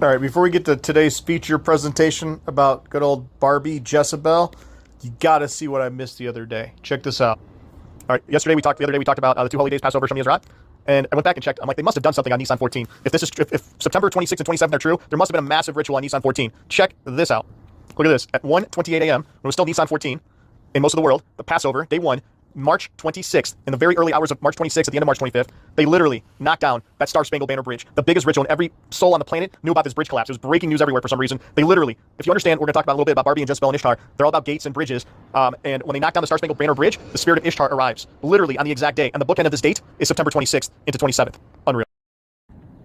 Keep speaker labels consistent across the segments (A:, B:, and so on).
A: All right, before we get to today's feature presentation about good old Barbie Jezebel, you got to see what I missed the other day. Check this out. All right, the other day we talked about the two holy days, Passover, Shom Yisrael, and I went back and checked. I'm like, they must have done something on Nissan 14. If September 26 and 27 are true, there must have been a massive ritual on Nissan 14. Check this out. Look at this. At 1:28 a.m., when it was still Nissan 14, in most of the world, the Passover, day one, March 26th, in the very early hours of March 26th, at the end of March 25th, they literally knocked down that Star-Spangled Banner Bridge, the biggest ritual, and every soul on the planet knew about this bridge collapse. It was breaking news everywhere for some reason. They literally, if you understand, we're going to talk about a little bit about Barbie and Jezebel and Ishtar. They're all about gates and bridges. And when they knock down the Star-Spangled Banner Bridge, the spirit of Ishtar arrives, literally on the exact day. And the bookend of this date is September 26th into 27th. Unreal.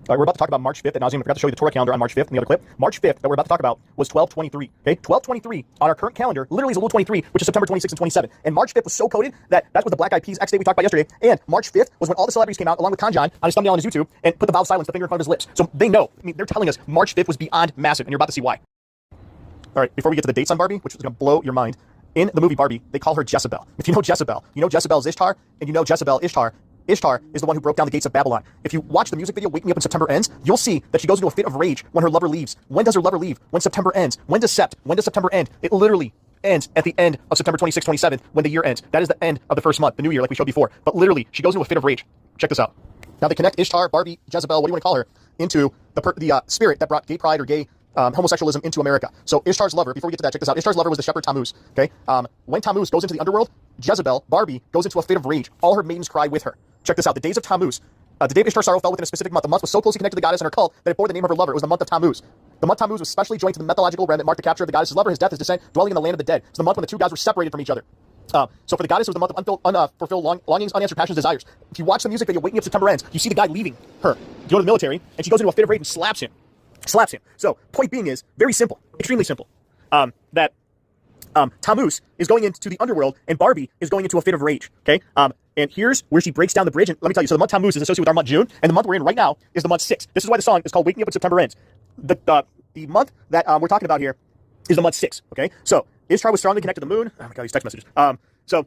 A: All right, we're about to talk about March 5th at nauseam. I forgot to show you the Torah calendar on March 5th in the other clip. March 5th that we're about to talk about was 12/23. Okay, 12/23 on our current calendar literally is Elul 23, which is September 26th and 27th. And March 5th was so coded that that's what the Black Eyed Peas X Day we talked about yesterday. And March 5th was when all the celebrities came out, along with Kanjan, on his thumbnail on his YouTube, and put the vow of silence, the finger in front of his lips. So they know. I mean, they're telling us March 5th was beyond massive, and you're about to see why. All right, before we get to the dates on Barbie, which is going to blow your mind, in the movie Barbie, they call her Jezebel. If you know Jezebel, you know Jezebel is Ishtar, and you know Jezebel, Ishtar. Ishtar is the one who broke down the gates of Babylon. If you watch the music video, Wake Me Up When September Ends, you'll see that she goes into a fit of rage when her lover leaves. When does her lover leave? When September ends. When does September end? It literally ends at the end of September 26th, 27th, when the year ends. That is the end of the first month, the new year, like we showed before. But literally, she goes into a fit of rage. Check this out. Now they connect Ishtar, Barbie, Jezebel, what do you want to call her, into the spirit that brought gay pride or gay homosexualism into America. So Ishtar's lover, before we get to that, check this out. Ishtar's lover was the shepherd Tammuz. Okay, when Tammuz goes into the underworld, Jezebel, Barbie, goes into a fit of rage. All her maidens cry with her. Check this out. The days of Tammuz. The day of Ishtar's sorrow fell within a specific month. The month was so closely connected to the goddess and her cult that it bore the name of her lover. It was the month of Tammuz. The month Tammuz was specially joined to the mythological realm that marked the capture of the goddess's lover, his death, his descent, dwelling in the land of the dead. It's the month when the two gods were separated from each other. So for the goddess, it was the month of unfulfilled longings, unanswered passions, desires. If you watch the music video, Wake Me Up September Ends, you see the guy leaving her to go to the military, and she goes into a fit of rage and slaps him. So point being is very simple, extremely simple. That Tammuz is going into the underworld, and Barbie is going into a fit of rage. Okay. And here's where she breaks down the bridge. And let me tell you, so the month Tammuz is associated with our month June, and the month we're in right now is the month 6. This is why the song is called Wake Me Up When September Ends. The month that we're talking about here is the month 6. Okay. So Ishtar was strongly connected to the moon. Oh my God, these text messages. So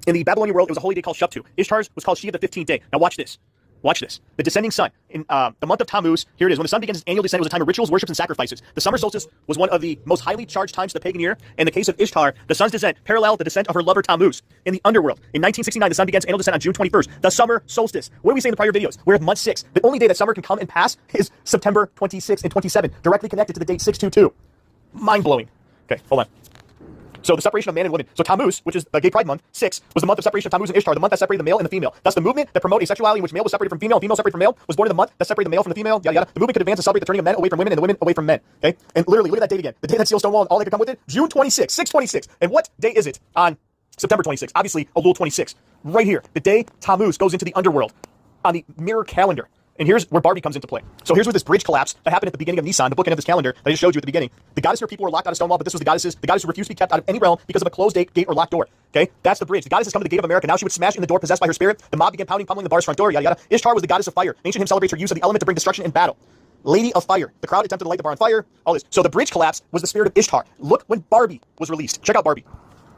A: in the Babylonian world, it was a holy day called Shuptu. Ishtar's was called She of the 15th day. Now watch this. Watch this. The descending sun. In the month of Tammuz, here it is. When the sun begins its annual descent, it was a time of rituals, worships, and sacrifices. The summer solstice was one of the most highly charged times of the pagan year. In the case of Ishtar, the sun's descent paralleled the descent of her lover Tammuz. In the underworld, in 1969, the sun begins annual descent on June 21st. The summer solstice. What do we say in the prior videos? We're at month 6. The only day that summer can come and pass is September 26 and 27, directly connected to the date 622. Mind-blowing. Okay, hold on. So the separation of man and woman. So Tammuz, which is the gay pride month, 6, was the month of separation of Tammuz and Ishtar, the month that separated the male and the female. Thus the movement that promoted asexuality in which male was separated from female and female separated from male was born in the month that separated the male from the female, yada yada. The movement could advance and celebrate the turning of men away from women and the women away from men. Okay? And literally, look at that date again. The day that sealed Stonewall and all that could come with it, June 26, 626. And what day is it on September 26? Obviously, Elul 26. Right here, the day Tammuz goes into the underworld on the mirror calendar. And here's where Barbie comes into play. So here's where this bridge collapse that happened at the beginning of Nissan, the bookend of this calendar that I just showed you at the beginning. The goddess and her people were locked out of Stonewall, but this was the goddess who refused to be kept out of any realm because of a closed gate or locked door. Okay, that's the bridge. The goddess has come to the gate of America. Now she would smash in the door possessed by her spirit. The mob began pummeling the bar's front door, yada yada. Ishtar was the goddess of fire. Ancient hymn celebrates her use of the element to bring destruction in battle. Lady of Fire. The crowd attempted to light the bar on fire. All this. So the bridge collapse was the spirit of Ishtar. Look when Barbie was released. Check out Barbie.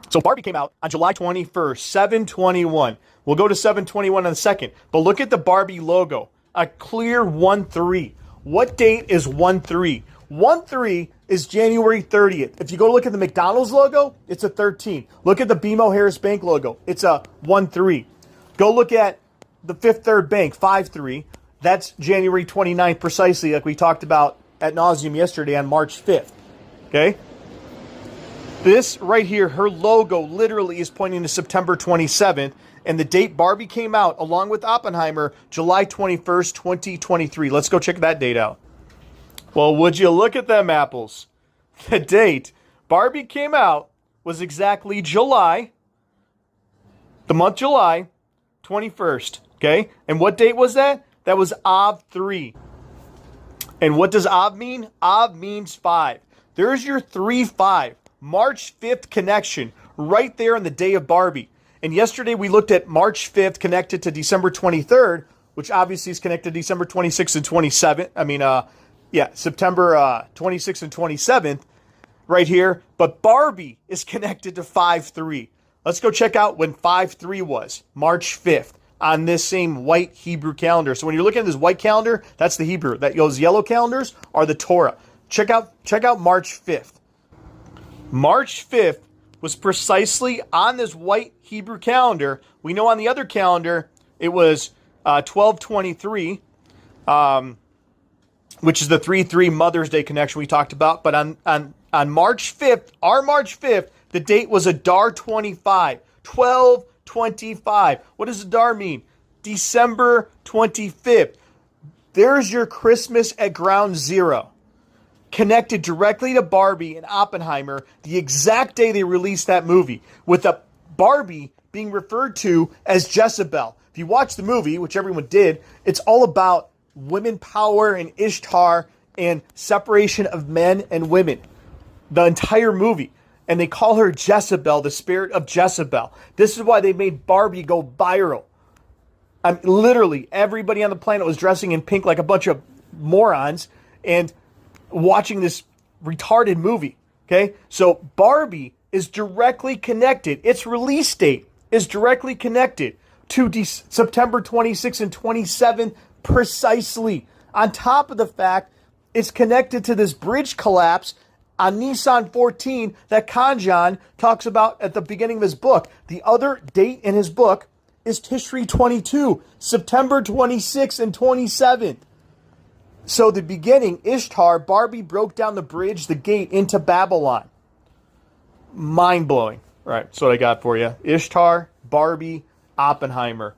A: So Barbie came out on July 21st, 7/21. We'll go to 7/21 in a second. But look at the Barbie logo. A clear 1/3. What date is 1/3? 1/3 is January 30th. If you go look at the McDonald's logo, it's a 13. Look at the BMO Harris Bank logo. It's a 1/3. Go look at the Fifth Third Bank, 5/3. That's January 29th precisely, like we talked about ad nauseum yesterday on March 5th. Okay? This right here, her logo literally is pointing to September 27th. And the date Barbie came out, along with Oppenheimer, July 21st, 2023. Let's go check that date out. Well, would you look at them apples? The date Barbie came out was exactly July, the month July 21st. Okay? And what date was that? That was Av 3. And what does Av mean? Av means 5. There's your 3-5. March 5th connection right there on the day of Barbie. And yesterday we looked at March 5th connected to December 23rd, which obviously is connected to December 26th and 27th. September 26th and 27th right here. But Barbie is connected to 5-3. Let's go check out when 5-3 was. March 5th. on this same white Hebrew calendar. So when you're looking at this white calendar, that's the Hebrew. Those yellow calendars are the Torah. Check out March 5th. March 5th was precisely on this white Hebrew calendar. We know on the other calendar it was 12/23, which is the 3/3 Mother's Day connection we talked about. But on March 5th, our March 5th, the date was Adar 25, 12/25. What does Adar mean? December 25th. There's your Christmas at ground zero. Connected directly to Barbie and Oppenheimer, the exact day they released that movie, with a Barbie being referred to as Jezebel. If you watch the movie, which everyone did, it's all about women power and Ishtar and separation of men and women. The entire movie. And they call her Jezebel, the spirit of Jezebel. This is why they made Barbie go viral. Literally, everybody on the planet was dressing in pink like a bunch of morons and watching this retarded movie. Okay? So Barbie is directly connected. Its release date is directly connected to September 26th and 27th precisely. On top of the fact, it's connected to this bridge collapse on Nissan 14 that Kanjan talks about at the beginning of his book. The other date in his book is Tishri 22, September 26th and 27th. So the beginning, Ishtar, Barbie broke down the bridge, the gate into Babylon. Mind-blowing. All right, that's what I got for you. Ishtar, Barbie, Oppenheimer.